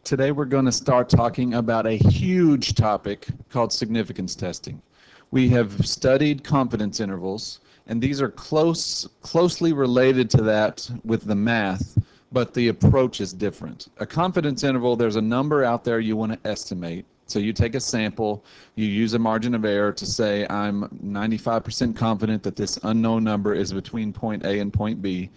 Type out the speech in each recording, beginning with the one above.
Today we're going to start talking about a huge topic called significance testing. We have studied confidence intervals, and these are closely related to that with the math, but the approach is different. A confidence interval, there's a number out there you want to estimate. So you take a sample, you use a margin of error to say I'm 95% confident that this unknown number is between point A and point B.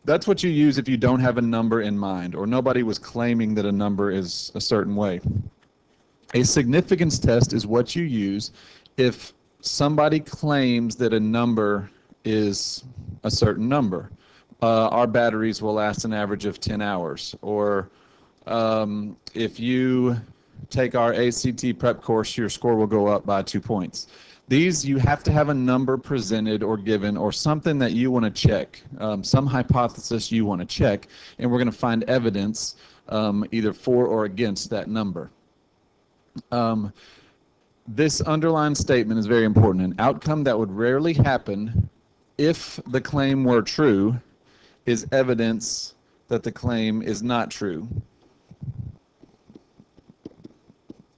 That's what you use if you don't have a number in mind, or nobody was claiming that a number is a certain way. A significance test is what you use if somebody claims that a number is a certain number. Our batteries will last an average of 10 hours. Or if you take our ACT prep course, your score will go up by 2 points. These, you have to have a number presented or given or something that you want to check, some hypothesis you want to check, and we're going to find evidence either for or against that number. This underlined statement is very important. An outcome that would rarely happen if the claim were true is evidence that the claim is not true.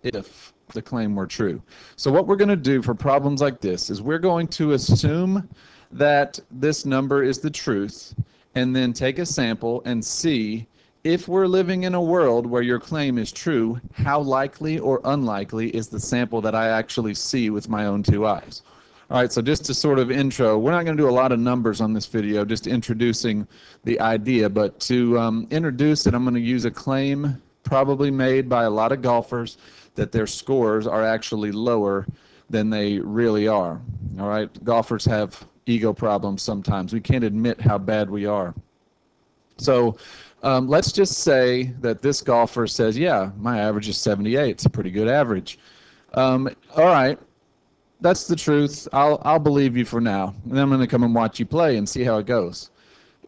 If the claim were true. So what we're going to do for problems like this is we're going to assume that this number is the truth and then take a sample and see if we're living in a world where your claim is true, how likely or unlikely is the sample that I actually see with my own 2 eyes. All right, so just to sort of intro, we're not going to do a lot of numbers on this video, just introducing the idea, but to introduce it, I'm going to use a claim probably made by a lot of golfers that their scores are actually lower than they really are. All right, golfers have ego problems sometimes. We can't admit how bad we are. So let's just say that this golfer says, yeah, my average is 78. It's a pretty good average. All right, that's the truth. I'll believe you for now. And then I'm going to come and watch you play and see how it goes.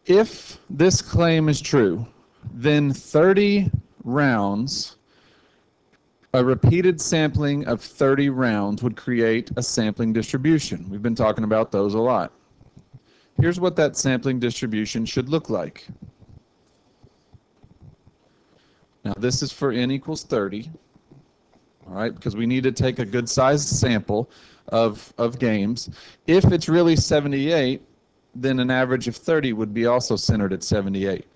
If this claim is true, then 30 rounds, a repeated sampling of 30 rounds would create a sampling distribution. We've been talking about those a lot. Here's what that sampling distribution should look like. Now this is for n equals 30, all right, because we need to take a good sized sample of games. If it's really 78, then an average of 30 would be also centered at 78.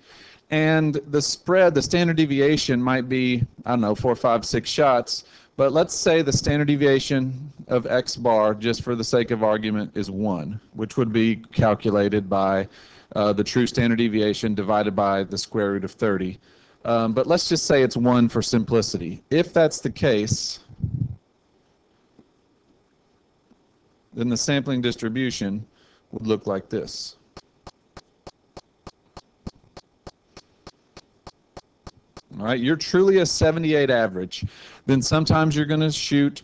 And the spread, the standard deviation might be, I don't know, 4, 5, 6 shots. But let's say the standard deviation of X bar, just for the sake of argument, is 1, which would be calculated by the true standard deviation divided by the square root of 30. But let's just say it's 1 for simplicity. If that's the case, then the sampling distribution would look like this. All right, you're truly a 78 average. Then sometimes you're going to shoot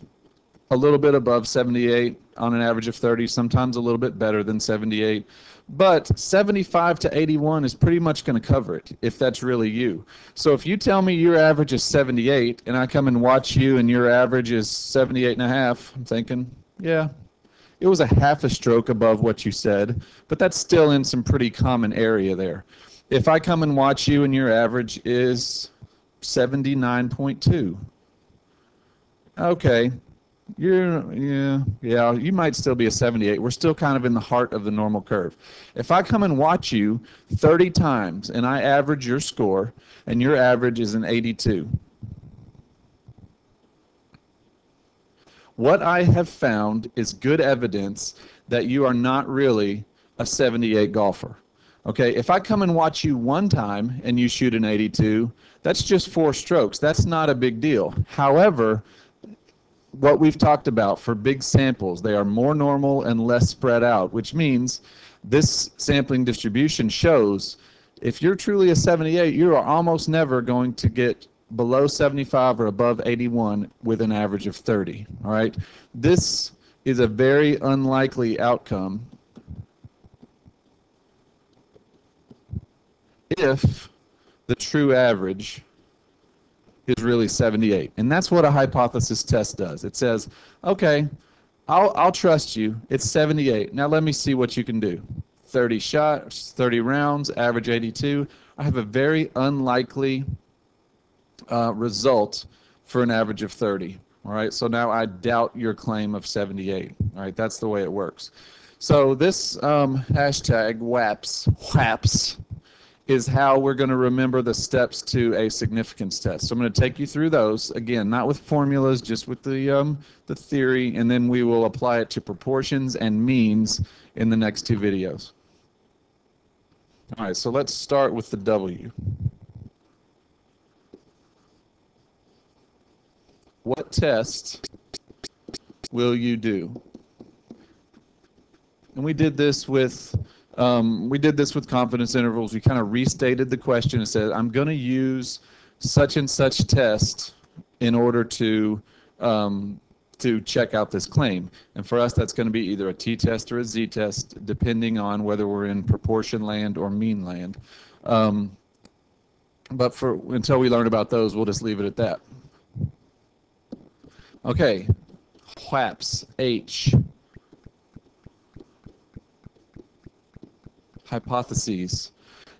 a little bit above 78 on an average of 30, sometimes a little bit better than 78. But 75 to 81 is pretty much going to cover it if that's really you. So if you tell me your average is 78 and I come and watch you and your average is 78 and a half, I'm thinking, yeah, it was a half a stroke above what you said, but that's still in some pretty common area there. If I come and watch you and your average is 79.2. Okay, you might still be a 78. We're still kind of in the heart of the normal curve. If I come and watch you 30 times and I average your score and your average is an 82, what I have found is good evidence that you are not really a 78 golfer. Okay, if I come and watch you 1 time and you shoot an 82, that's just 4 strokes. That's not a big deal. However, what we've talked about for big samples, they are more normal and less spread out, which means this sampling distribution shows if you're truly a 78, you are almost never going to get below 75 or above 81 with an average of 30. All right, this is a very unlikely outcome if the true average is really 78. And that's what a hypothesis test does. It says, okay, I'll trust you. It's 78. Now let me see what you can do. 30 shots, 30 rounds, average 82. I have a very unlikely result for an average of 30. All right, so now I doubt your claim of 78. All right, that's the way it works. So this hashtag WAPS is how we're going to remember the steps to a significance test. So I'm going to take you through those again, not with formulas, just with the theory, and then we will apply it to proportions and means in the next two videos. All right, so let's start with the W. What test will you do? And we did this with confidence intervals. We kind of restated the question and said, I'm going to use such and such test in order to check out this claim. And for us, that's going to be either a t-test or a z-test, depending on whether we're in proportion land or mean land. But until we learn about those, we'll just leave it at that. Okay, WHAPS, H. Hypotheses.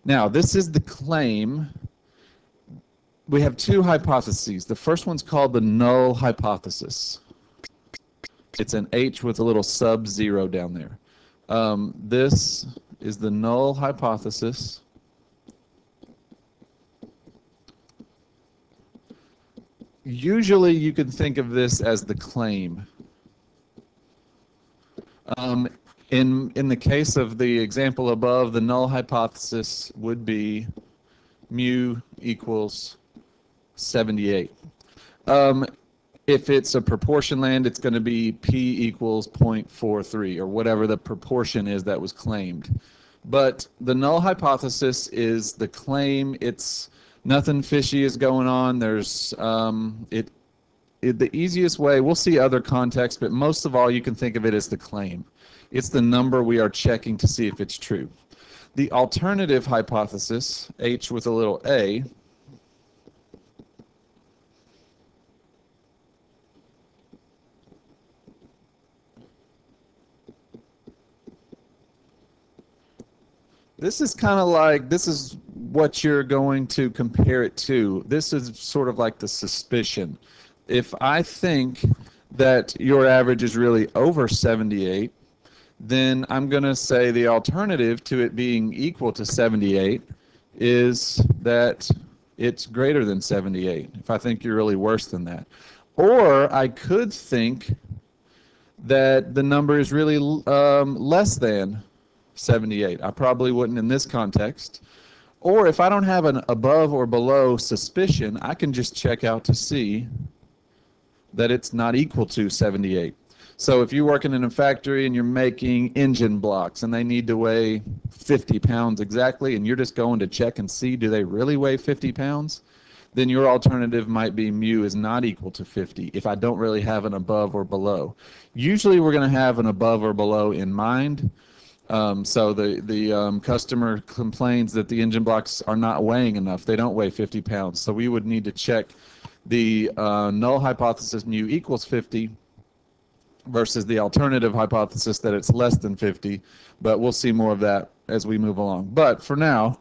Now, this is the claim. We have two hypotheses. The first one's called the null hypothesis. It's an H with a little sub-zero down there. This is the null hypothesis. Usually you can think of this as the claim. In the case of the example above, the null hypothesis would be mu equals 78. If it's a proportion land, it's going to be P equals 0.43 or whatever the proportion is that was claimed. But the null hypothesis is the claim. It's nothing fishy is going on. There's the easiest way, we'll see other contexts, but most of all you can think of it as the claim. It's the number we are checking to see if it's true. The alternative hypothesis, H with a little a, this is kind of like, this is what you're going to compare it to. This is sort of like the suspicion. If I think that your average is really over 78, then I'm going to say the alternative to it being equal to 78 is that it's greater than 78, if I think you're really worse than that. Or I could think that the number is really less than 78. I probably wouldn't in this context. Or if I don't have an above or below suspicion, I can just check out to see that it's not equal to 78. So if you're working in a factory and you're making engine blocks and they need to weigh 50 pounds exactly, and you're just going to check and see do they really weigh 50 pounds, then your alternative might be mu is not equal to 50 if I don't really have an above or below. Usually we're going to have an above or below in mind. So the customer complains that the engine blocks are not weighing enough. They don't weigh 50 pounds. So we would need to check the null hypothesis mu equals 50 versus the alternative hypothesis that it's less than 50, but we'll see more of that as we move along. But for now,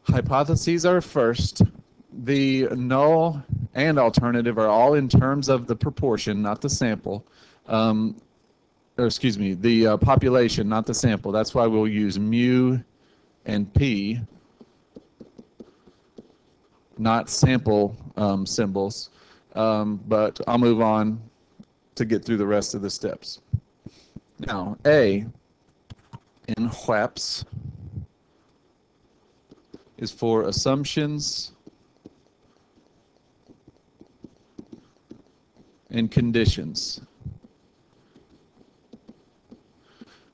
hypotheses are first. The null and alternative are all in terms of the proportion, not the sample. Or excuse me, the population, not the sample. That's why we'll use mu and p, not sample symbols. But I'll move on to get through the rest of the steps. Now, A in WHAPS is for assumptions and conditions.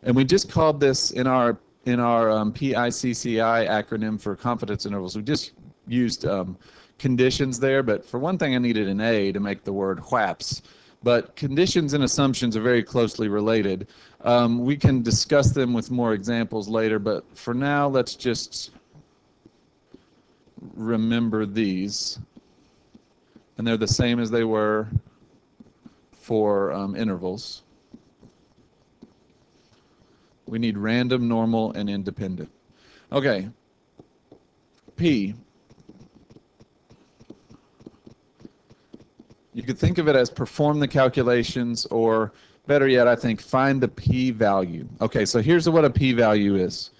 And we just called this in our PICCI acronym for confidence intervals. We just used conditions there, but for one thing I needed an A to make the word WHAPS. But conditions and assumptions are very closely related. We can discuss them with more examples later, but for now, let's just remember these. And they're the same as they were for intervals. We need random, normal, and independent. Okay. P. You could think of it as perform the calculations, or better yet, I think, find the p-value. Okay, so here's what a p-value is.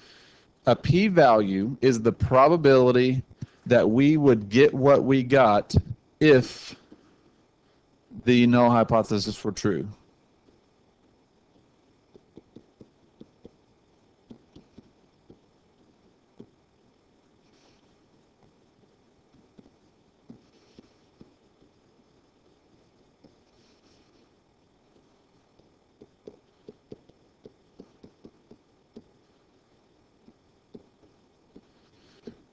A p-value is the probability that we would get what we got if the null hypothesis were true.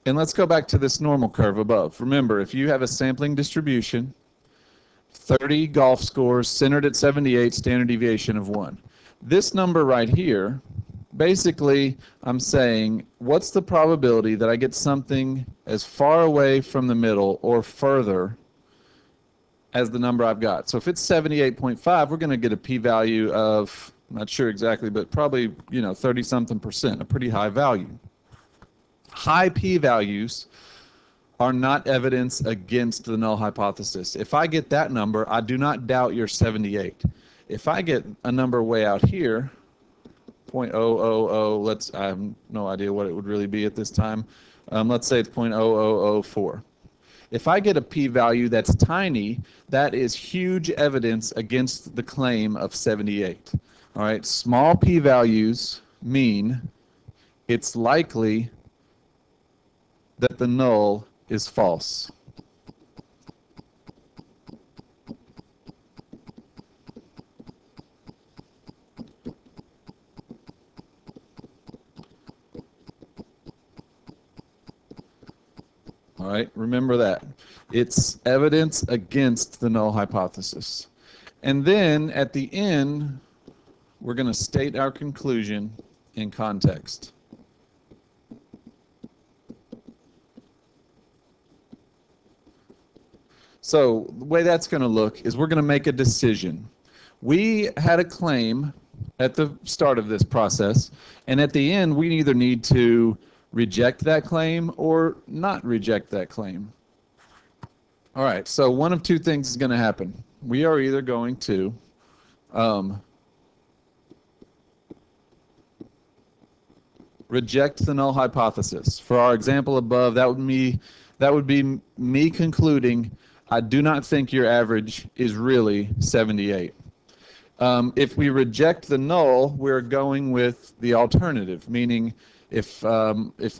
And let's go back to this normal curve above. Remember, if you have a sampling distribution, 30 golf scores centered at 78, standard deviation of 1. This number right here, basically, I'm saying, what's the probability that I get something as far away from the middle or further as the number I've got? So if it's 78.5, we're going to get a p-value of, I'm not sure exactly, but probably, 30-something%, a pretty high value. High p-values are not evidence against the null hypothesis. If I get that number, I do not doubt your 78. If I get a number way out here, 0.000, I have no idea what it would really be at this time. Let's say it's 0.0004. If I get a p-value that's tiny, that is huge evidence against the claim of 78. All right, small p-values mean it's likely that the null is false. All right, remember that. It's evidence against the null hypothesis. And then at the end, we're going to state our conclusion in context. So the way that's going to look is we're going to make a decision. We had a claim at the start of this process, and at the end we either need to reject that claim or not reject that claim. All right, so one of two things is going to happen. We are either going to reject the null hypothesis. For our example above, that would be me concluding I do not think your average is really 78. If we reject the null, we're going with the alternative, meaning if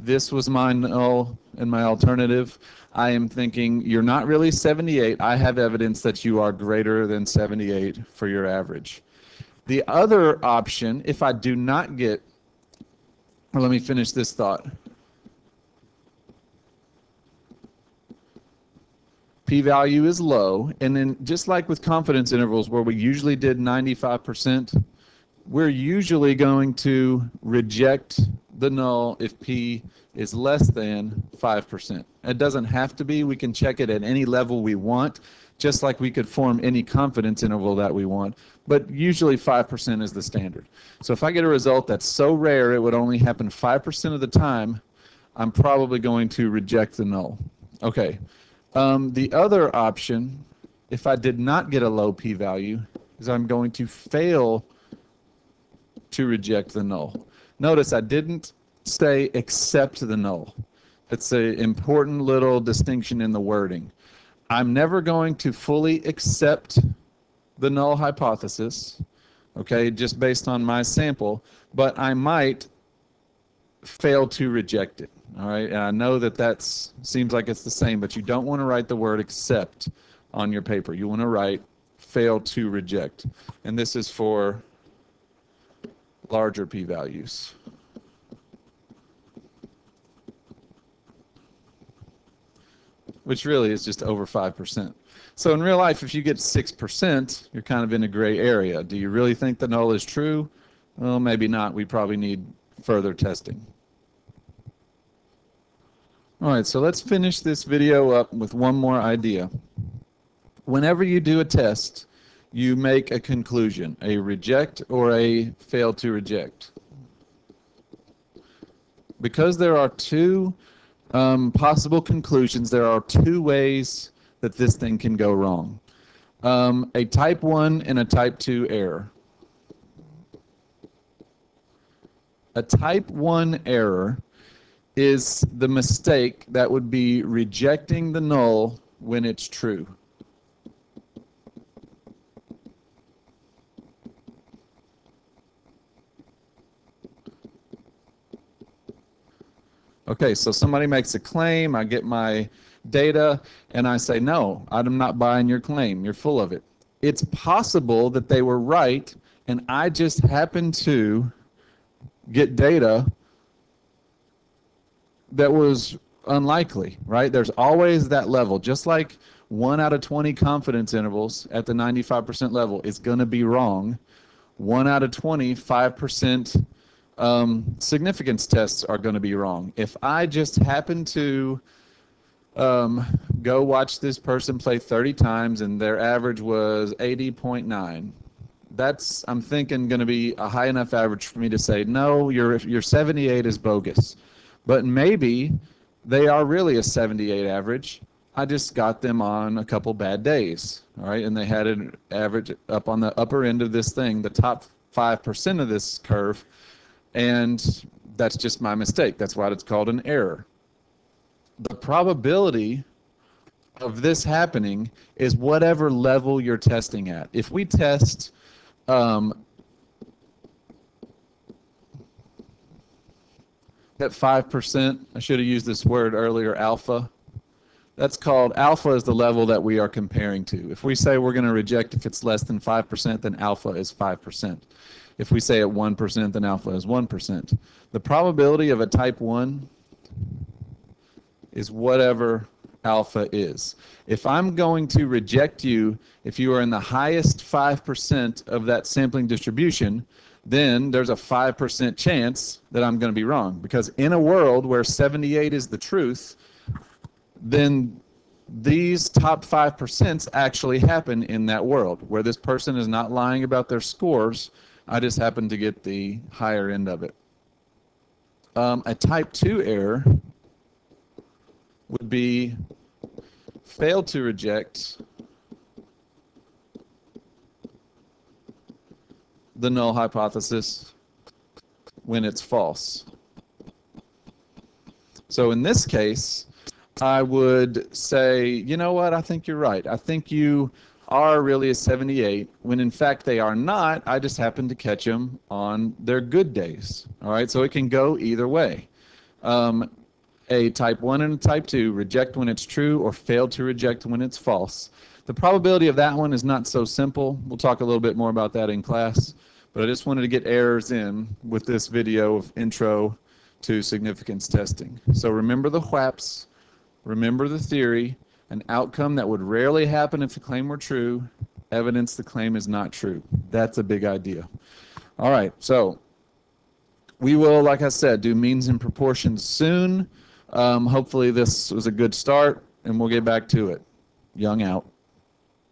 this was my null and my alternative, I am thinking you're not really 78. I have evidence that you are greater than 78 for your average. The other option, if I do not get, or let me finish this thought. P-value is low, and then just like with confidence intervals where we usually did 95%, we're usually going to reject the null if P is less than 5%. It doesn't have to be. We can check it at any level we want, just like we could form any confidence interval that we want, but usually 5% is the standard. So if I get a result that's so rare it would only happen 5% of the time, I'm probably going to reject the null. Okay. The other option, if I did not get a low p-value, is I'm going to fail to reject the null. Notice I didn't say accept the null. It's an important little distinction in the wording. I'm never going to fully accept the null hypothesis, okay, just based on my sample, but I might fail to reject it. All right, and I know that seems like it's the same, but you don't want to write the word accept on your paper. You want to write fail to reject. And this is for larger p-values. Which really is just over 5%. So in real life, if you get 6%, you're kind of in a gray area. Do you really think the null is true? Well, maybe not. We probably need further testing. All right, so let's finish this video up with one more idea. Whenever you do a test, you make a conclusion, a reject or a fail to reject. Because there are two possible conclusions, there are two ways that this thing can go wrong. A type 1 and a type 2 error. A type 1 error is the mistake that would be rejecting the null when it's true. Okay, so somebody makes a claim, I get my data, and I say, no, I'm not buying your claim, you're full of it. It's possible that they were right, and I just happened to get data that was unlikely, right? There's always that level. Just like 1 out of 20 confidence intervals at the 95% level is going to be wrong, 1 out of 20, 5% significance tests are going to be wrong. If I just happen to go watch this person play 30 times and their average was 80.9, that's, I'm thinking, going to be a high enough average for me to say, no, your 78 is bogus. But maybe they are really a 78 average. I just got them on a couple bad days, all right? And they had an average up on the upper end of this thing, the top 5% of this curve, and that's just my mistake. That's why it's called an error. The probability of this happening is whatever level you're testing at. If we test at 5%, I should have used this word earlier, alpha. That's called, alpha is the level that we are comparing to. If we say we're going to reject if it's less than 5%, then alpha is 5%. If we say at 1%, then alpha is 1%. The probability of a type 1 is whatever alpha is. If I'm going to reject you if you are in the highest 5% of that sampling distribution, then there's a 5% chance that I'm going to be wrong. Because in a world where 78 is the truth, then these top 5% actually happen in that world where this person is not lying about their scores. I just happen to get the higher end of it. A type 2 error would be fail to reject the null hypothesis when it's false. So in this case, I would say, you know what, I think you're right. I think you are really a 78, when in fact they are not. I just happen to catch them on their good days. All right, so it can go either way. A type 1 and a type 2, reject when it's true or fail to reject when it's false. The probability of that one is not so simple. We'll talk a little bit more about that in class, but I just wanted to get errors in with this video of intro to significance testing. So remember the WHAPs, remember the theory, an outcome that would rarely happen if the claim were true, evidence the claim is not true. That's a big idea. All right, so we will, like I said, do means and proportions soon. Hopefully this was a good start, and we'll get back to it. Young out.